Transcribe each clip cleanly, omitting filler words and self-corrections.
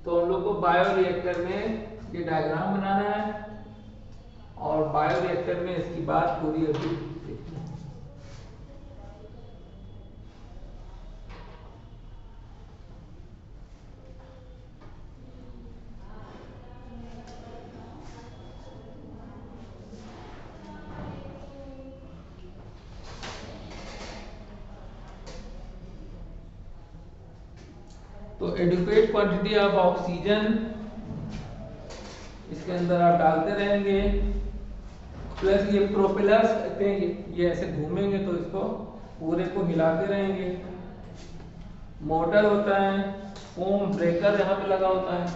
तो हम लोग को बायोरिएक्टर में ये डायग्राम बनाना है और बायोरिएक्टर में इसकी बात पूरी अभी देखनी है। तो एडिक्वेट क्वांटिटी ऑफ ऑक्सीजन इसके अंदर आप डालते रहेंगे, प्लस ये प्रोपेलर्स कहते हैं, ये ऐसे घूमेंगे तो इसको पूरे को हिलाते रहेंगे। मोटर होता है, फोम ब्रेकर यहाँ पे लगा होता है,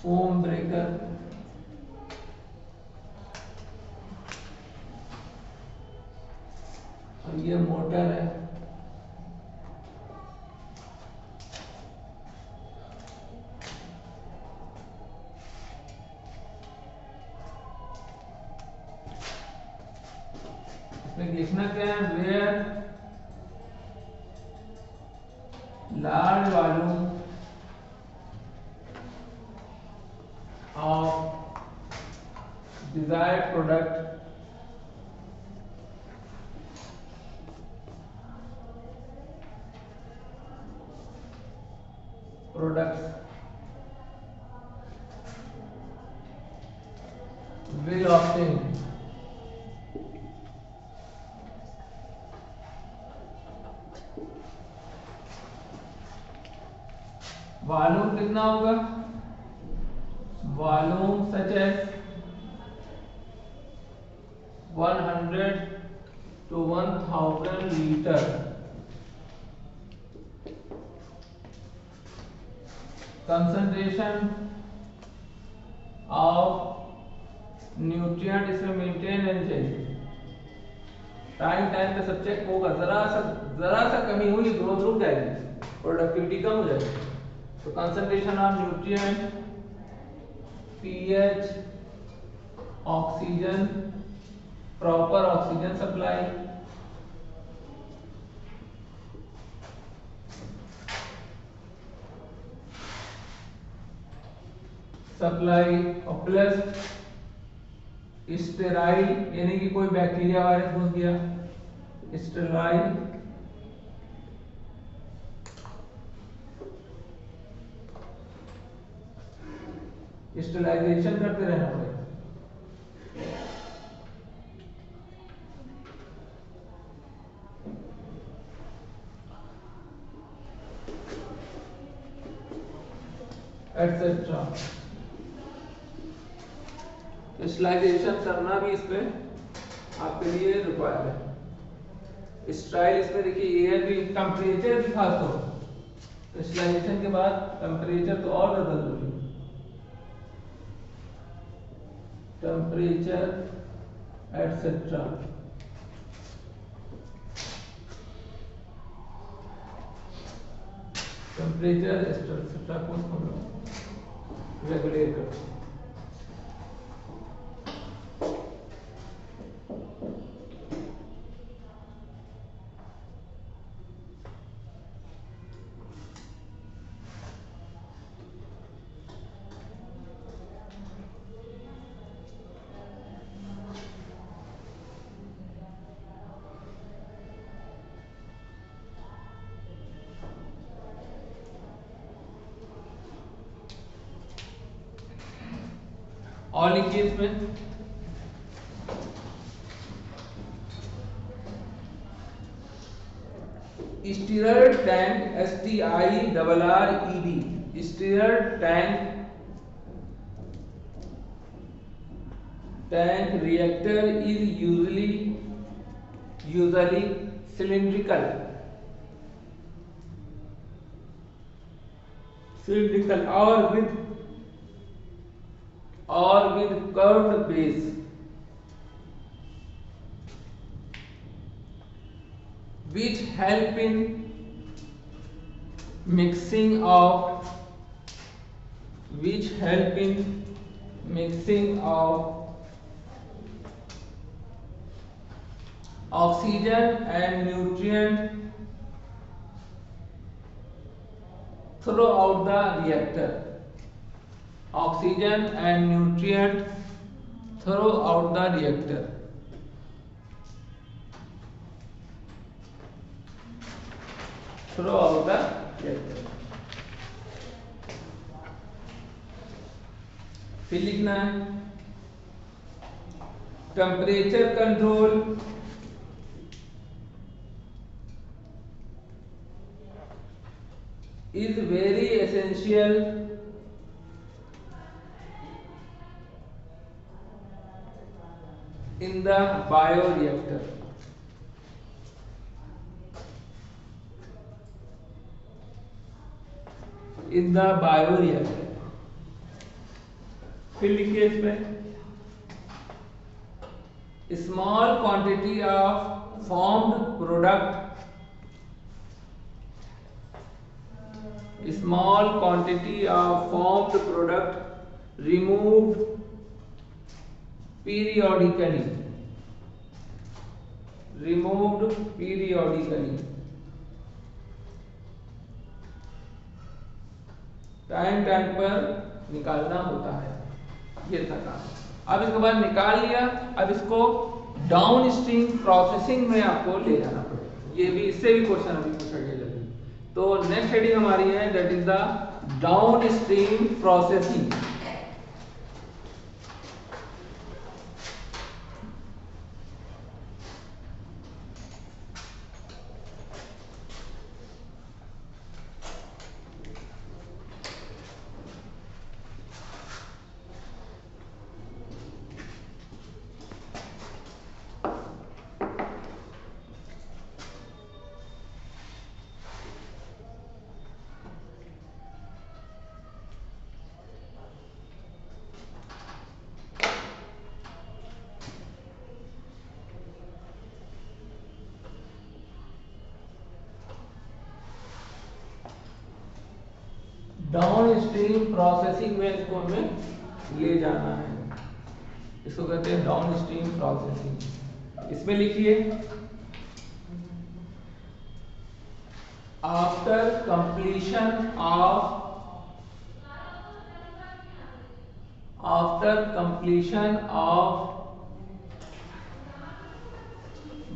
फोम ब्रेकर। और ये मोटर है। इसमें लिखना क्या है, where large volume of desired products will obtain volume कितना होगा, वॉल्यूम सच एज 100 to 1000 लीटर। कंसंट्रेशन ऑफ न्यूट्रिएंट इसमें मेंटेन रहनी चाहिए, टाइम टाइम पे सब चेक होगा, जरा सा कमी हुई ग्रोथ रुक जाएगी, प्रोडक्टिविटी कम हो जाएगी। तो concentration of nutrient, pH, oxygen, proper oxygen supply, और प्लस स्टेराइल यानी कि कोई बैक्टीरिया वायरस घुस गया, स्टेराइल स्टेलाइजेशन करते रहना पड़ेगा। एटसेट्रा स्टेलाइजेशन करना भी इस पे आपके लिए रिक्वायर्ड है। स्टाइल इसमें देखिए एयर भी, टेम्परेचर भी खास तो स्टेलाइजेशन के बाद टेम्परेचर तो और ज्यादा जरूरी है। टेम्परेचर एटसेट्रा टेम्परेचर एटसेट्रा को हम लोग रेगुलेट करते हैं। और लिखिए इसमें stirrer tank, STIRRED, stirrer tank reactor is usually cylindrical or with curved base, which help in mixing of oxygen and nutrient throughout the reactor. Oxygen and nutrient throughout the reactor. Throughout the reactor. फिर लिखना है temperature control is very essential in the bioreactor. In the bioreactor. फिर लिखिए इसमें small quantity of formed product. Small quantity of formed product removed periodically. Removed periodically. Time time पर निकालना होता है, ये था काम। अब इसके बाद निकाल लिया, अब इसको डाउन स्ट्रीम प्रोसेसिंग में आपको ले जाना पड़ेगा। ये भी इससे भी क्वेश्चन अभी पूछा गया जल्दी। तो नेक्स्ट हेडिंग हमारी है that is the down stream processing. Down stream processing में इसको हमें ले जाना है, इसको कहते हैं डाउन स्ट्रीम प्रोसेसिंग। इसमें लिखिए after completion of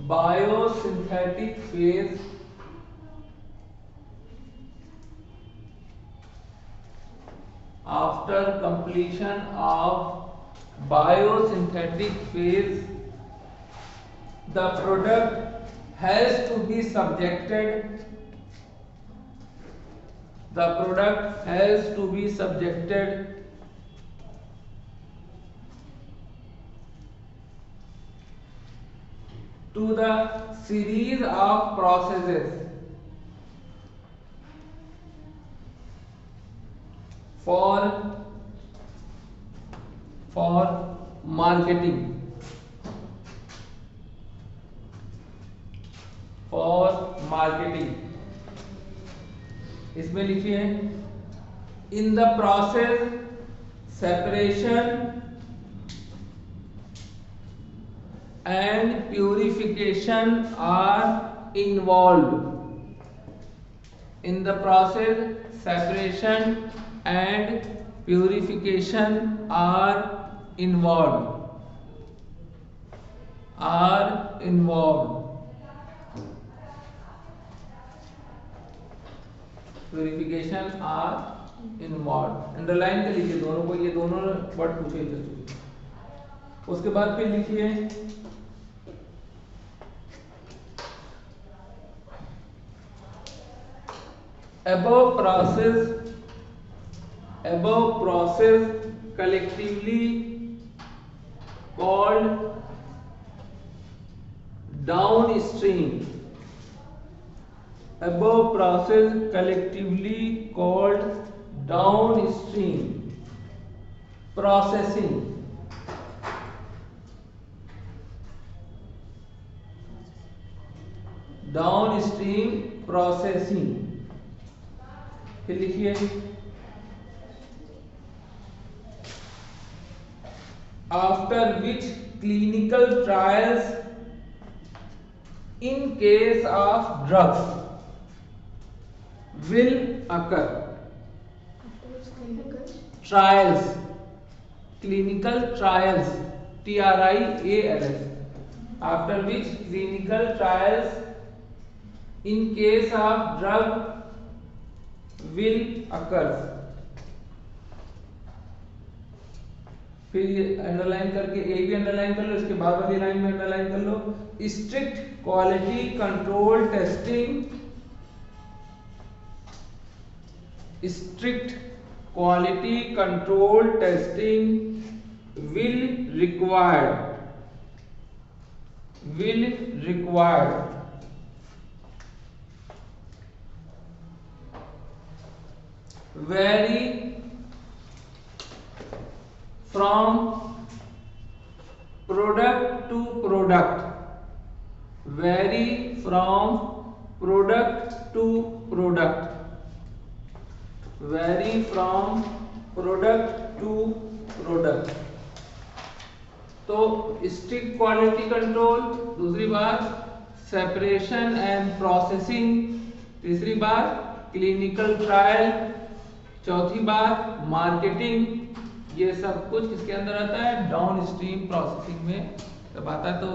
biosynthetic phase after completion of biosynthetic phase the product has to be subjected to the series of processes for marketing इसमें लिखिए in the process separation and purification are involved. In the process separation and purification are involved. Purification are involved। Underline कर लीजिए दोनों को, ये दोनों word पूछे थे। उसके बाद फिर लिखिए above process collectively called downstream. Above process collectively called downstream processing. Downstream processing। फिर लिखिए after which clinical trials in case of drugs will occur। Trials, clinical trials, TRIALS, after which clinical trials in case of drug will occur। फिर ये underline करके ए भी underline कर लो, इसके बाद वाली लाइन में अंडरलाइन कर लो, strict quality control testing, strict quality control testing will required vary from product to product, vary from product to product, vary from product to product। तो स्ट्रिक्ट क्वालिटी कंट्रोल, दूसरी बात सेपरेशन एंड प्रोसेसिंग, तीसरी बात clinical trial, चौथी बात marketing, ये सब कुछ किसके अंदर आता है, डाउन स्ट्रीम प्रोसेसिंग में जब आता है। तो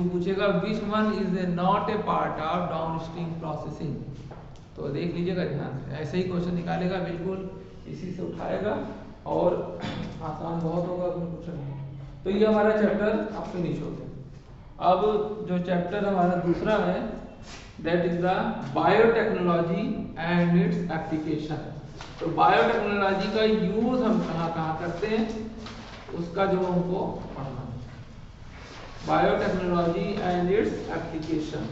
पूछेगा which one is not a part of down stream processing, तो देख लीजिएगा ध्यान से, ऐसे ही क्वेश्चन निकालेगा, बिल्कुल इसी से उठाएगा और आसान बहुत होगा क्वेश्चन। तो ये हमारा चैप्टर अब फिनिश हो गया। अब जो चैप्टर हमारा दूसरा है that is the biotechnology and its application. तो बायोटेक्नोलॉजी का यूज हम कहाँ कहाँ करते हैं उसका जो हमको पढ़ना है, बायोटेक्नोलॉजी एंड इट्स एप्लीकेशन।